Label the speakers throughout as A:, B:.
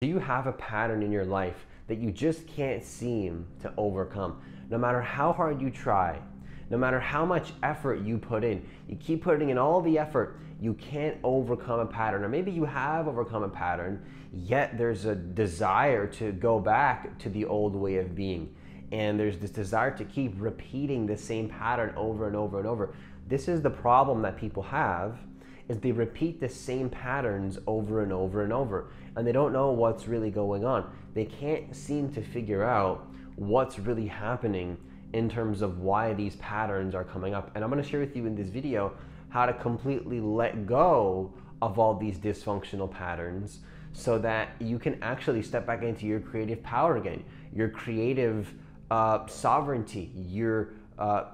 A: Do you have a pattern in your life that you just can't seem to overcome? No matter how hard you try, no matter how much effort you put in, you keep putting in all the effort, you can't overcome a pattern. Or maybe you have overcome a pattern, yet there's a desire to go back to the old way of being. And there's this desire to keep repeating the same pattern over and over and over. This is the problem that people have, is they repeat the same patterns over and over and over, and they don't know what's really going on. They can't seem to figure out what's really happening in terms of why these patterns are coming up. And I'm going to share with you in this video how to completely let go of all these dysfunctional patterns so that you can actually step back into your creative power again, your creative sovereignty, your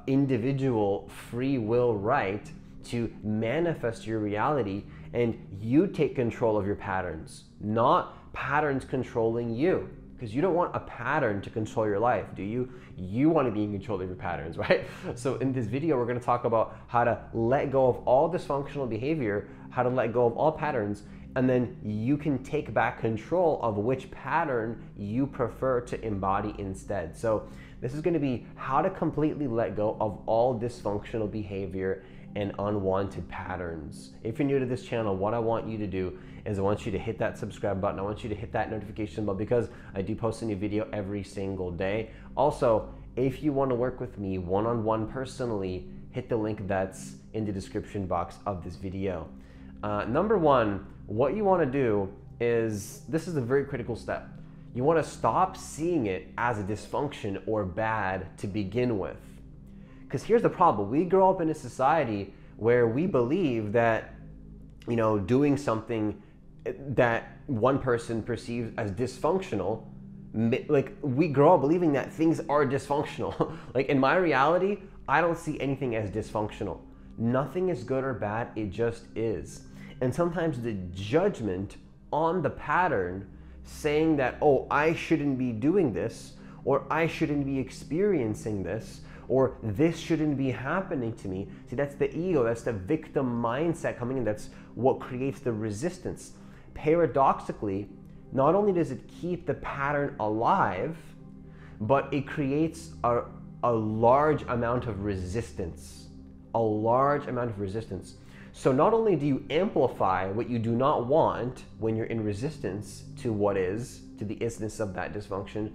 A: individual free will right to manifest your reality, and you take control of your patterns, not patterns controlling you. Because you don't want a pattern to control your life, do you? You want to be in control of your patterns, right? So in this video, we're going to talk about how to let go of all dysfunctional behavior, how to let go of all patterns, and then you can take back control of which pattern you prefer to embody instead. So this is going to be how to completely let go of all dysfunctional behavior and unwanted patterns. If you're new to this channel, what I want you to do is I want you to hit that subscribe button. I want you to hit that notification bell because I do post a new video every single day. Also, if you want to work with me one-on-one personally, hit the link that's in the description box of this video. Number one, what you want to do is, this is a very critical step. You want to stop seeing it as a dysfunction or bad to begin with. Because here's the problem. We grow up in a society where we believe that, doing something that one person perceives as dysfunctional, like we grow up believing that things are dysfunctional. Like in my reality, I don't see anything as dysfunctional. Nothing is good or bad, it just is. And sometimes the judgment on the pattern saying that, oh, I shouldn't be doing this, or I shouldn't be experiencing this, or this shouldn't be happening to me. See, that's the ego, that's the victim mindset coming in. That's what creates the resistance. Paradoxically, not only does it keep the pattern alive, but it creates a large amount of resistance. A large amount of resistance. So not only do you amplify what you do not want when you're in resistance to what is, to the isness of that dysfunction.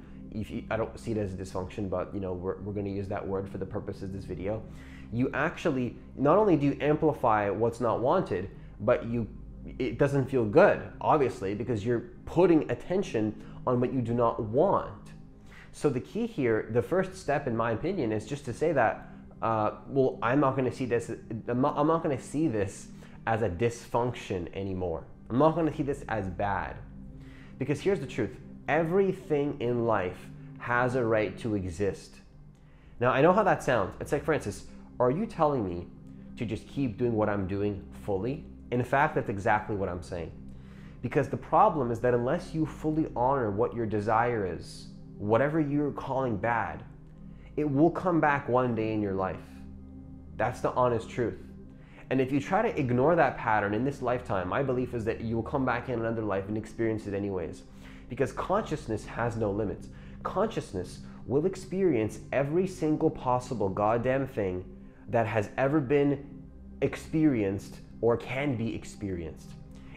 A: I don't see it as a dysfunction, but we're going to use that word for the purposes of this video. You actually, not only do you amplify what's not wanted, but it doesn't feel good, obviously, because you're putting attention on what you do not want. So the key here, the first step in my opinion, is just to say that, well, I'm not going to see this, I'm not going to see this as a dysfunction anymore. I'm not going to see this as bad. Because here's the truth. Everything in life has a right to exist. Now, I know how that sounds. It's like, Francis, are you telling me to just keep doing what I'm doing fully? In fact, that's exactly what I'm saying. Because the problem is that unless you fully honor what your desire is, whatever you're calling bad, it will come back one day in your life. That's the honest truth. And if you try to ignore that pattern in this lifetime, my belief is that you will come back in another life and experience it anyways. Because consciousness has no limits. Consciousness will experience every single possible goddamn thing that has ever been experienced or can be experienced.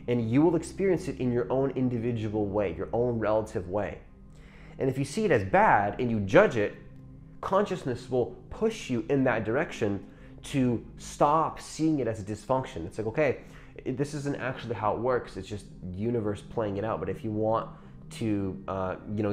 A: And you will experience it in your own individual way, your own relative way. And if you see it as bad and you judge it, consciousness will push you in that direction to stop seeing it as a dysfunction. It's like, okay, this isn't actually how it works. It's just the universe playing it out. But if you want to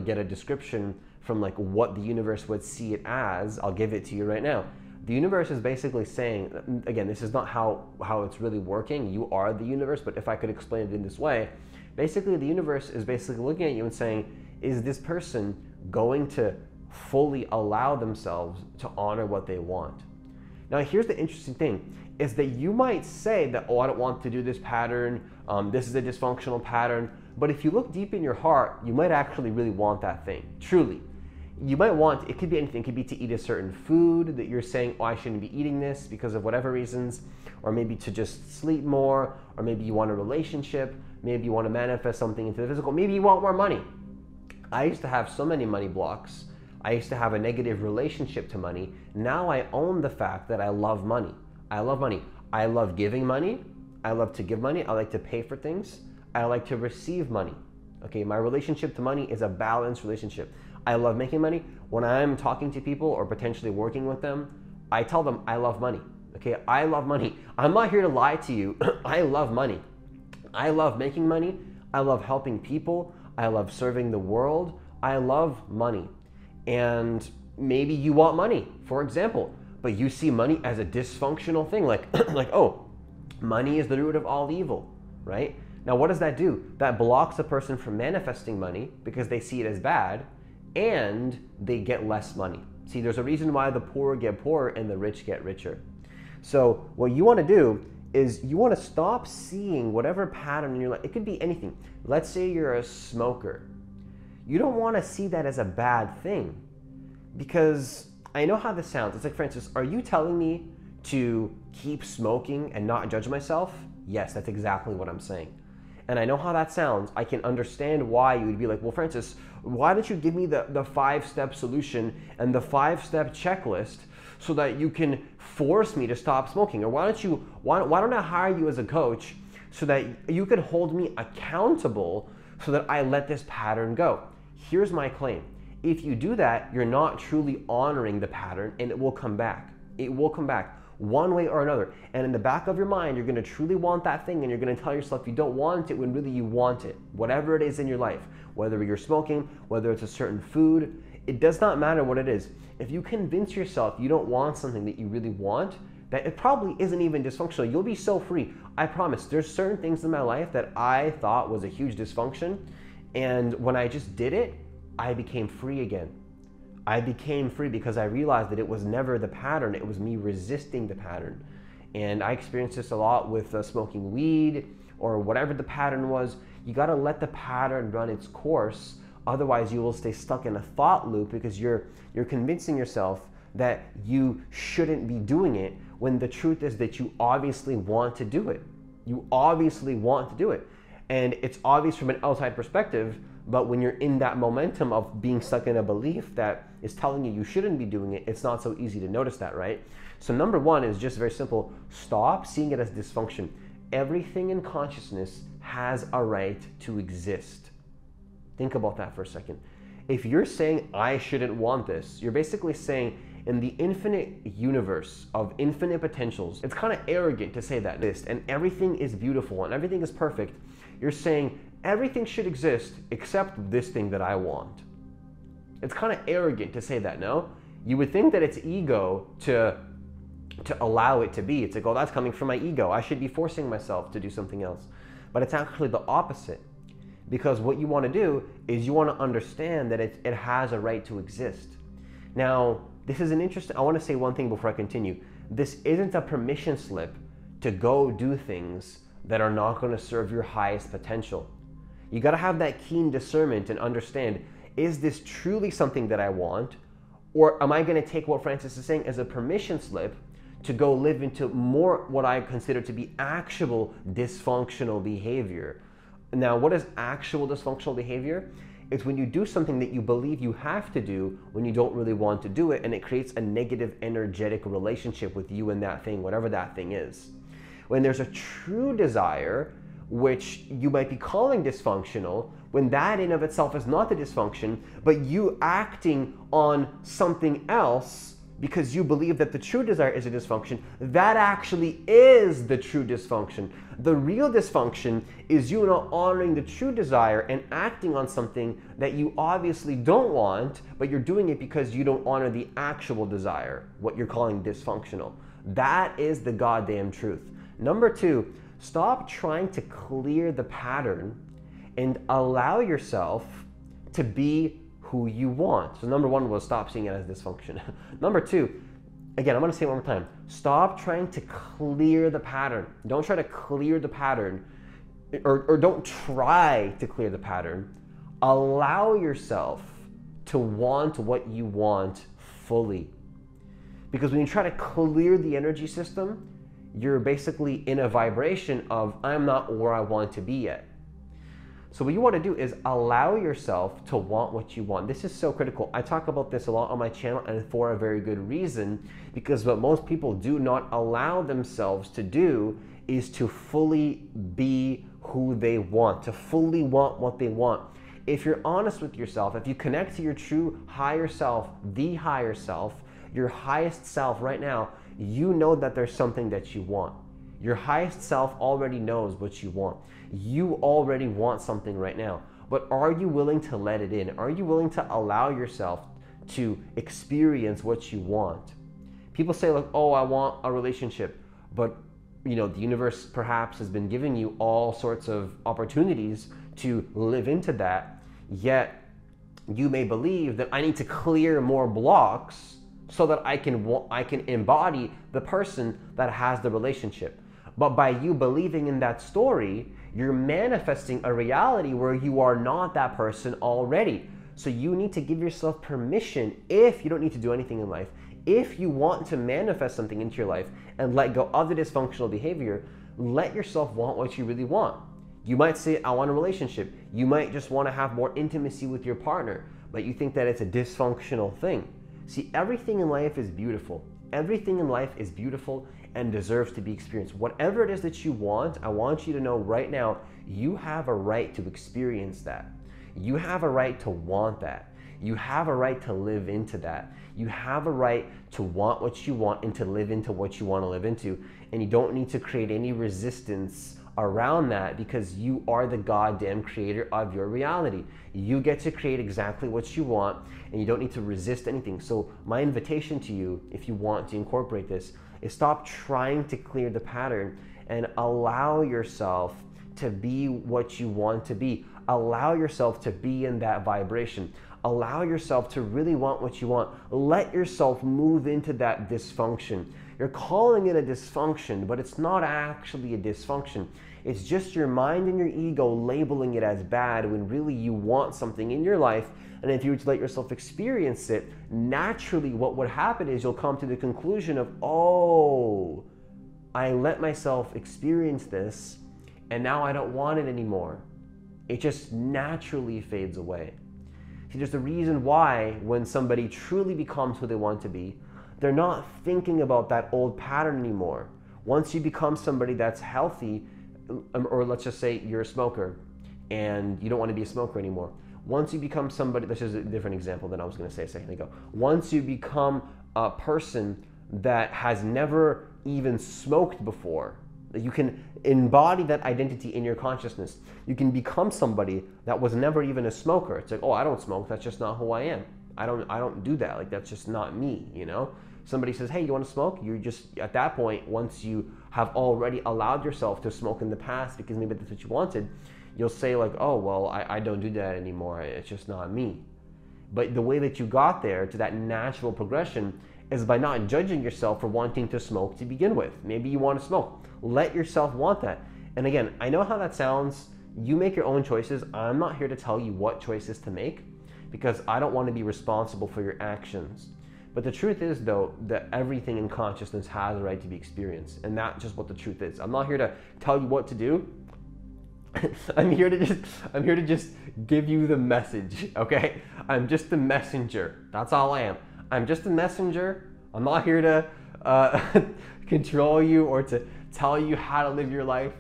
A: get a description from like what the universe would see it as, I'll give it to you right now. The universe is basically saying, again, this is not how it's really working. You are the universe, but if I could explain it in this way, basically the universe is basically looking at you and saying, is this person going to fully allow themselves to honor what they want? Now, here's the interesting thing, is that you might say that, oh, I don't want to do this pattern, this is a dysfunctional pattern, but if you look deep in your heart, you might actually really want that thing, truly. You might want, it could be anything, it could be to eat a certain food that you're saying, oh, I shouldn't be eating this because of whatever reasons, or maybe to just sleep more, or maybe you want a relationship. Maybe you want to manifest something into the physical. Maybe you want more money. I used to have so many money blocks. I used to have a negative relationship to money. Now I own the fact that I love money. I love money. I love giving money. I love to give money. I like to pay for things. I like to receive money. Okay, my relationship to money is a balanced relationship. I love making money. When I'm talking to people or potentially working with them, I tell them I love money. Okay, I love money. I'm not here to lie to you. I love money. I love making money. I love helping people. I love serving the world. I love money. And maybe you want money, for example, but you see money as a dysfunctional thing, like, oh, money is the root of all evil, right? Now, what does that do? That blocks a person from manifesting money because they see it as bad, and they get less money. See, there's a reason why the poor get poorer and the rich get richer. So what you want to do is you want to stop seeing whatever pattern in your life. It could be anything. Let's say you're a smoker. You don't want to see that as a bad thing, because I know how this sounds. It's like, Francis, are you telling me to keep smoking and not judge myself? Yes, that's exactly what I'm saying. And I know how that sounds. I can understand why you would be like, well, Francis, why don't you give me the 5-step solution and the 5-step checklist so that you can force me to stop smoking? Or why don't I hire you as a coach so that you can hold me accountable so that I let this pattern go? Here's my claim. If you do that, you're not truly honoring the pattern, and it will come back. It will come back one way or another. And in the back of your mind, you're going to truly want that thing, and you're going to tell yourself you don't want it when really you want it. Whatever it is in your life, whether you're smoking, whether it's a certain food, it does not matter what it is. If you convince yourself you don't want something that you really want, that it probably isn't even dysfunctional, you'll be so free. I promise. There's certain things in my life that I thought was a huge dysfunction, and when I just did it, I became free again. I became free because I realized that it was never the pattern, it was me resisting the pattern. And I experienced this a lot with smoking weed or whatever the pattern was. You gotta let the pattern run its course, otherwise you will stay stuck in a thought loop because you're convincing yourself that you shouldn't be doing it, when the truth is that you obviously want to do it. You obviously want to do it. And it's obvious from an outside perspective, but when you're in that momentum of being stuck in a belief that is telling you shouldn't be doing it, it's not so easy to notice that, right? So number one is just very simple. Stop seeing it as dysfunction. Everything in consciousness has a right to exist. Think about that for a second. If you're saying, I shouldn't want this, you're basically saying, in the infinite universe of infinite potentials, it's kind of arrogant to say that, and everything is beautiful and everything is perfect. You're saying, everything should exist except this thing that I want. It's kind of arrogant to say that, no? You would think that it's ego to allow it to be. It's like, oh, that's coming from my ego. I should be forcing myself to do something else. But it's actually the opposite. Because what you want to do is you want to understand that it has a right to exist. Now, this is an interesting, I want to say one thing before I continue. This isn't a permission slip to go do things that are not going to serve your highest potential. You got to have that keen discernment and understand, is this truly something that I want? Or am I going to take what Francis is saying as a permission slip to go live into more what I consider to be actual dysfunctional behavior? Now, what is actual dysfunctional behavior? It's when you do something that you believe you have to do when you don't really want to do it, and it creates a negative energetic relationship with you and that thing, whatever that thing is. When there's a true desire, which you might be calling dysfunctional, when that in of itself is not the dysfunction, but you acting on something else because you believe that the true desire is a dysfunction, that actually is the true dysfunction. The real dysfunction is you not honoring the true desire and acting on something that you obviously don't want, but you're doing it because you don't honor the actual desire, what you're calling dysfunctional. That is the goddamn truth. Number two, stop trying to clear the pattern and allow yourself to be who you want. So number one was stop seeing it as dysfunction. Number two, again, I'm gonna say it one more time. Stop trying to clear the pattern. Don't try to clear the pattern, or don't try to clear the pattern. Allow yourself to want what you want fully. Because when you try to clear the energy system, you're basically in a vibration of, I'm not where I want to be yet. So what you want to do is allow yourself to want what you want. This is so critical. I talk about this a lot on my channel, and for a very good reason, because what most people do not allow themselves to do is to fully be who they want, to fully want what they want. If you're honest with yourself, if you connect to your true higher self, the higher self, your highest self right now, you know that there's something that you want. Your highest self already knows what you want. You already want something right now, but are you willing to let it in? Are you willing to allow yourself to experience what you want? People say like, oh, I want a relationship, but the universe perhaps has been giving you all sorts of opportunities to live into that, yet you may believe that I need to clear more blocks so that I can embody the person that has the relationship. But by you believing in that story, you're manifesting a reality where you are not that person already. So you need to give yourself permission, if you don't need to do anything in life, if you want to manifest something into your life and let go of the dysfunctional behavior, let yourself want what you really want. You might say, I want a relationship. You might just want to have more intimacy with your partner, but you think that it's a dysfunctional thing. See, everything in life is beautiful. Everything in life is beautiful and deserves to be experienced. Whatever it is that you want, I want you to know right now, you have a right to experience that. You have a right to want that. You have a right to live into that. You have a right to want what you want and to live into what you want to live into. And you don't need to create any resistance around that, because you are the goddamn creator of your reality. You get to create exactly what you want, and you don't need to resist anything. So my invitation to you, if you want to incorporate this, is stop trying to clear the pattern and allow yourself to be what you want to be. Allow yourself to be in that vibration. Allow yourself to really want what you want. Let yourself move into that dysfunction. You're calling it a dysfunction, but it's not actually a dysfunction. It's just your mind and your ego labeling it as bad when really you want something in your life. And if you were to let yourself experience it, naturally what would happen is you'll come to the conclusion of, oh, I let myself experience this and now I don't want it anymore. It just naturally fades away. See, there's a reason why when somebody truly becomes who they want to be, they're not thinking about that old pattern anymore. Once you become somebody that's healthy, or let's just say you're a smoker and you don't want to be a smoker anymore. Once you become somebody, this is a different example than I was going to say a second ago. Once you become a person that has never even smoked before, you can embody that identity in your consciousness. You can become somebody that was never even a smoker. It's like, oh, I don't smoke. That's just not who I am. I don't do that. Like, that's just not me, you know? Somebody says, hey, you want to smoke? You're just, at that point, once you have already allowed yourself to smoke in the past because maybe that's what you wanted, you'll say like, oh, well, I don't do that anymore. It's just not me. But the way that you got there to that natural progression is by not judging yourself for wanting to smoke to begin with. Maybe you want to smoke. Let yourself want that. And again, I know how that sounds. You make your own choices. I'm not here to tell you what choices to make because I don't want to be responsible for your actions. But the truth is, though, that everything in consciousness has a right to be experienced. And that's just what the truth is. I'm not here to tell you what to do. I'm here to just give you the message, okay? I'm just the messenger. That's all I am. I'm just a messenger. I'm not here to control you or to tell you how to live your life.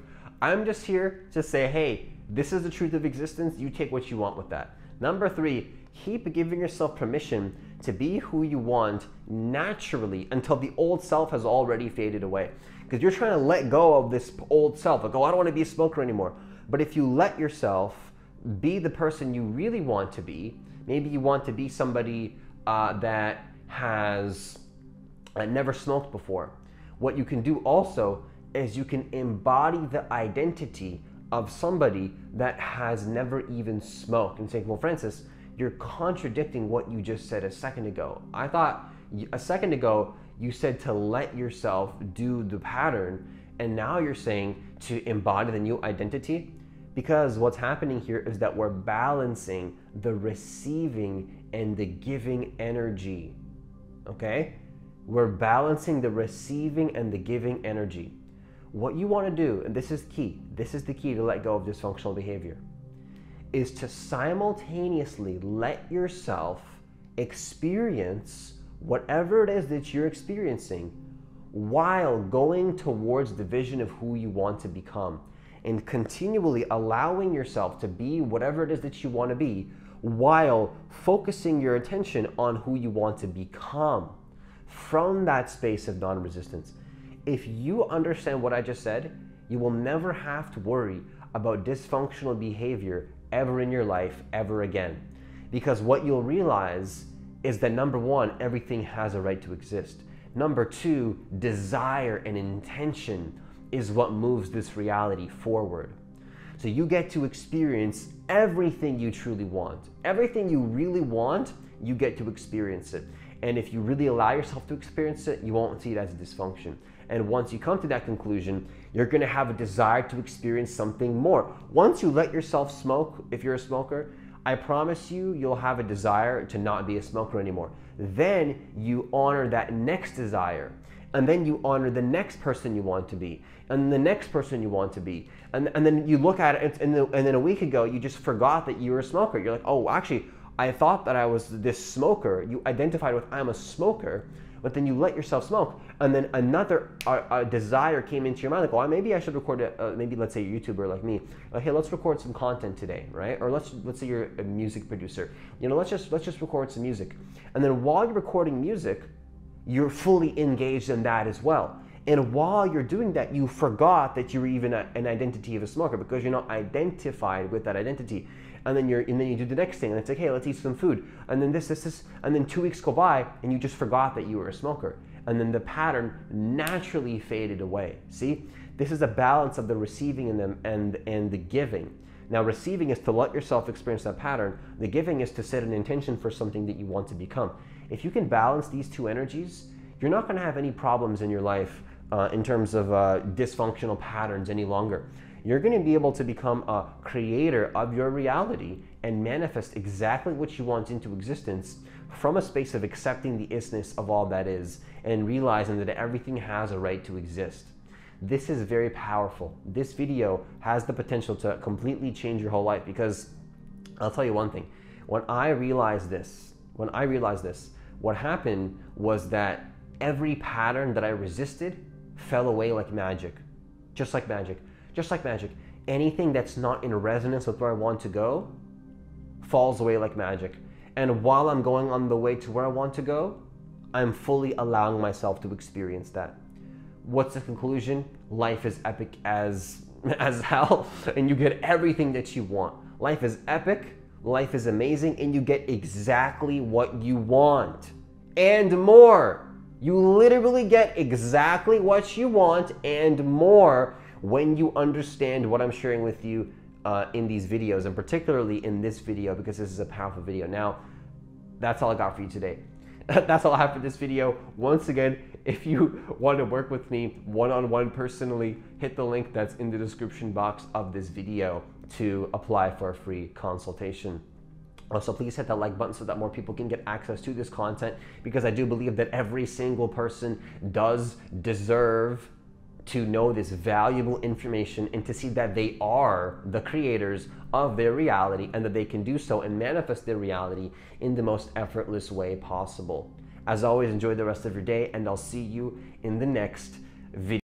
A: I'm just here to say, hey, this is the truth of existence. You take what you want with that. Number 3, keep giving yourself permission to be who you want naturally until the old self has already faded away. Because you're trying to let go of this old self. Like, oh, I don't want to be a smoker anymore. But if you let yourself be the person you really want to be, maybe you want to be somebody that has never smoked before. What you can do also is you can embody the identity of somebody that has never even smoked and say, well, Francis, you're contradicting what you just said a second ago. I thought a second ago you said to let yourself do the pattern, and now you're saying to embody the new identity. Because what's happening here is that we're balancing the receiving and the giving energy, okay? We're balancing the receiving and the giving energy. What you want to do, and this is key, this is the key to let go of dysfunctional behavior, is to simultaneously let yourself experience whatever it is that you're experiencing while going towards the vision of who you want to become, and continually allowing yourself to be whatever it is that you want to be while focusing your attention on who you want to become from that space of non-resistance. If you understand what I just said, you will never have to worry about dysfunctional behavior ever in your life, ever again. Because what you'll realize is that number one, everything has a right to exist. Number two, desire and intention is what moves this reality forward. So you get to experience everything you truly want. Everything you really want, you get to experience it. And if you really allow yourself to experience it, you won't see it as a dysfunction. And once you come to that conclusion, you're gonna have a desire to experience something more. Once you let yourself smoke, if you're a smoker, I promise you, you'll have a desire to not be a smoker anymore. Then you honor that next desire. And then you honor the next person you want to be, and the next person you want to be. And then you look at it, and then a week ago, you just forgot that you were a smoker. You're like, oh, actually, I thought that I was this smoker. You identified with, I'm a smoker, but then you let yourself smoke. And then another desire came into your mind, like, well, maybe I should record maybe let's say a YouTuber like me. Like, hey, let's record some content today, right? Or let's say you're a music producer. You know, let's just record some music. And then while you're recording music, you're fully engaged in that as well. And while you're doing that, you forgot that you're even an identity of a smoker because you're not identified with that identity. And then you do the next thing, and it's like, hey, let's eat some food. And then this, and then 2 weeks go by, and you just forgot that you were a smoker. And then the pattern naturally faded away. See, this is a balance of the receiving and the giving. Now, receiving is to let yourself experience that pattern. The giving is to set an intention for something that you want to become. If you can balance these two energies, you're not going to have any problems in your life in terms of dysfunctional patterns any longer. You're going to be able to become a creator of your reality and manifest exactly what you want into existence from a space of accepting the isness of all that is and realizing that everything has a right to exist. This is very powerful. This video has the potential to completely change your whole life, because I'll tell you one thing. When I realized this, what happened was that every pattern that I resisted fell away like magic. Just like magic. Just like magic. Anything that's not in resonance with where I want to go falls away like magic. And while I'm going on the way to where I want to go, I'm fully allowing myself to experience that. What's the conclusion? Life is epic as hell, and you get everything that you want. Life is epic, life is amazing, and you get exactly what you want and more. You literally get exactly what you want and more when you understand what I'm sharing with you in these videos, and particularly in this video, because this is a powerful video. Now, that's all I got for you today. That's all I have for this video. Once again, if you want to work with me one-on-one personally, hit the link that's in the description box of this video to apply for a free consultation. Also, please hit that like button so that more people can get access to this content, because I do believe that every single person does deserve to know this valuable information and to see that they are the creators of their reality and that they can do so and manifest their reality in the most effortless way possible. As always, enjoy the rest of your day, and I'll see you in the next video.